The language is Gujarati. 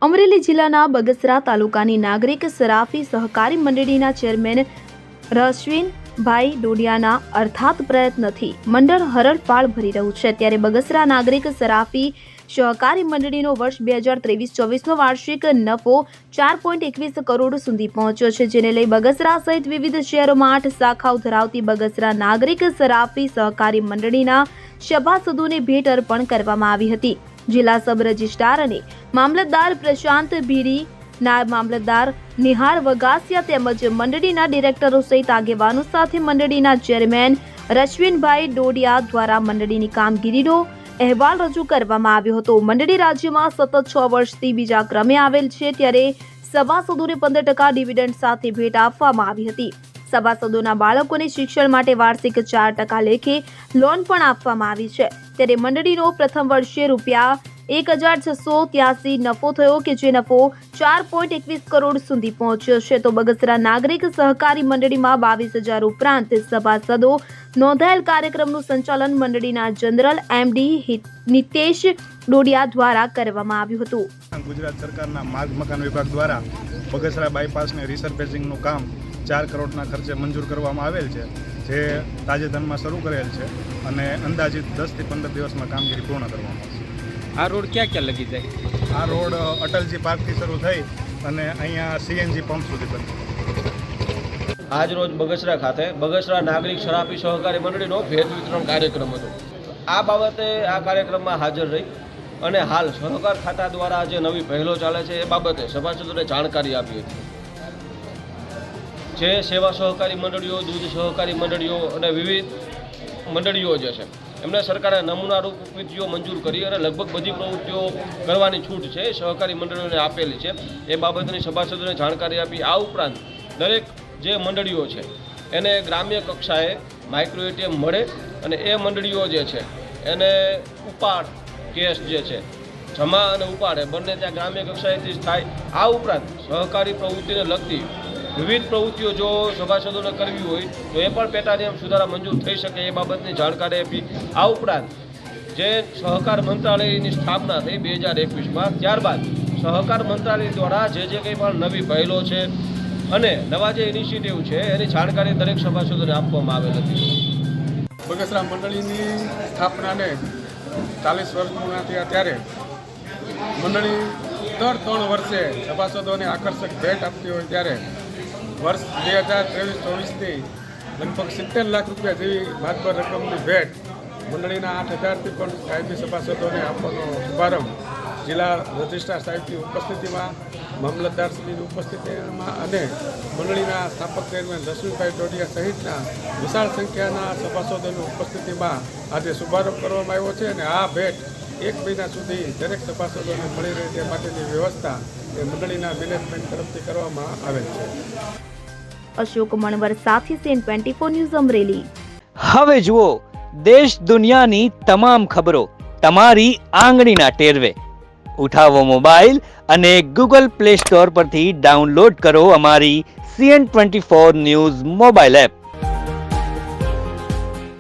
અમરેલી જિલ્લાના બગસરા તાલુકાની નાગરિક સરાફી સહકારી મંડળીના ચેરમેન રશ્વિનભાઈ ડોડિયાના અર્થાત પ્રયત્નથી મંડળ હરણફાળ ભરી રહ્યું છે। ત્યારે બગસરા નાગરિક સરાફી સહકારી મંડળીનો વર્ષ 2023-24નો વાર્ષિક નફો 4.21 કરોડ સુધી પહોંચ્યો છે, જેને લઈ બગસરા સહિત વિવિધ શહેરોમાં 8 શાખાઓ ધરાવતી બગસરા નાગરિક સરાફી સહકારી મંડળીના સભાસદોને ભેટ અર્પણ કરવામાં આવી હતી। જિલ્લા સબ રજિસ્ટ્રાર અને મામલતદાર પ્રશાંત ભીરી, નાયબ મામલતદાર નિહાળ વગાસિયા તેમજ મંડળીના ડિરેક્ટરો સહિત આગેવાનો સાથે મંડળીના ચેરમેન રશ્વિનભાઈ ડોડિયા દ્વારા મંડળીની કામગીરીનો અહેવાલ રજૂ કરવામાં આવ્યો હતો। મંડળી રાજ્યમાં સતત 6 વર્ષથી બીજા ક્રમે આવેલ છે, ત્યારે સભાસદોને 15% ડિવિડન્ડ સાથે ભેટ આપવામાં આવી હતી। સભાસદોના બાળકોને શિક્ષણ માટે વાર્ષિક 4% લેખે લોન પણ આપવામાં આવી છે। ત્યારે મંડળીનો પ્રથમ વર્ષે ₹1,683 નફો થયો કે જે નફો 4.21 કરોડ સુધી પહોંચ્યો છે। તો બગસરા નાગરિક સહકારી મંડળીમાં 22,000 ઉપરાંત સભાસદો નોંધાયેલ કાર્યક્રમનું સંચાલન મંડળીના જનરલ MD નિતેશ ડોડિયા દ્વારા કરવામાં આવ્યું હતું। ગુજરાત સરકારના માર્ગ મકાન વિભાગ દ્વારા બગસરા બાયપાસને રિસર્ફેસિંગનું કામ 4 કરોડના ખર્ચે મંજૂર કરવામાં આવેલ છે, જે તાજેતરમાં શરૂ કરેલ છે અને અંદાજિત 10 થી 15 દિવસમાં કામગીરી પૂર્ણ કરવામાં આવશે। આ રોડ ક્યાં ક્યાં લગી જાય? આ રોડ અટલજી પાર્કથી શરૂ થઈ અને અહીંયા CNG પંપ સુધી બનશે। આજ રોજ બગસરા ખાતે બગસરા નાગરિક સરાફી સહકારી મંડળીનો ભેટ વિતરણ કાર્યક્રમ હતો। આ બાબતે આ કાર્યક્રમમાં હાજર રહી અને હાલ સહકાર ખાતા દ્વારા જે નવી પહેલો ચાલે છે એ બાબતે સભાસદોને જાણકારી આપી હતી। જે સેવા સહકારી મંડળીઓ, દૂધ સહકારી મંડળીઓ અને વિવિધ મંડળીઓ જે છે એમને સરકારે નમૂનારૂપ પ્રવૃત્તિઓ મંજૂર કરી અને લગભગ બધી પ્રવૃત્તિઓ કરવાની છૂટ છે સહકારી મંડળીઓને આપેલી છે, એ બાબતની સભાસદોને જાણકારી આપી। આ ઉપરાંત દરેક જે મંડળીઓ છે એને ગ્રામ્ય કક્ષાએ માઇક્રો ATM મળે અને એ મંડળીઓ જે છે એને ઉપાડ કેશ જે છે જમા અને ઉપાડે બંને ત્યાં ગ્રામ્ય કક્ષાએથી થાય। આ ઉપરાંત સહકારી પ્રવૃત્તિને લગતી વિવિધ પ્રવૃત્તિઓ જો સભાસદોને કરવી હોય તો એ પણ પેટા નિયમ સુધારા મંજૂર થઈ શકે એ બાબતની જાણકારી આપી। આ ઉપરાંત જે સહકાર મંત્રાલયની સ્થાપના થઈ 2021માં, ત્યારબાદ સહકાર મંત્રાલય દ્વારા જે કંઈ પણ નવી પહેલો છે અને નવા જે ઇનિશિયેટિવ છે એની જાણકારી દરેક સભાસદોને આપવામાં આવેલ હતી। બગસરા મંડળીની સ્થાપનાને 40 વર્ષ પૂર્ણ થયા ત્યારે મંડળી દર 3 વર્ષે સભાસદોને આકર્ષક ભેટ આપતી હોય ત્યારે વર્ષ 2023-24ની લગભગ 70 લાખ રૂપિયા જેવી માતબર રકમની ભેટ મંડળીના 8,000થી પણ કાયમી સભાસદોને આપવાનો શુભારંભ જિલ્લા રજિસ્ટ્રાર સાહેબની ઉપસ્થિતિમાં, મામલતદારશ્રીની ઉપસ્થિતિમાં અને મંડળીના સ્થાપક ચેરમેન રશ્મિનભાઈ ડોડિયા સહિતના વિશાળ સંખ્યાના સભાસદોની ઉપસ્થિતિમાં આજે શુભારંભ કરવામાં આવ્યો છે અને આ ભેટ 1 મહિના સુધી દરેક સભાસદોને મળી રહે તે માટેની વ્યવસ્થા એ મંડળીના મેનેજમેન્ટ તરફથી કરવામાં આવેલ છે। અશોક મણવર સાથે CN24 ન્યૂઝ અમરેલી। હવે જુઓ દેશ દુનિયાની તમામ ખબરો તમારી આંગળીના ટેરવે। ઉઠાવો મોબાઈલ અને Google Play Store પરથી ડાઉનલોડ કરો અમારી CN24 ન્યૂઝ મોબાઈલ એપ।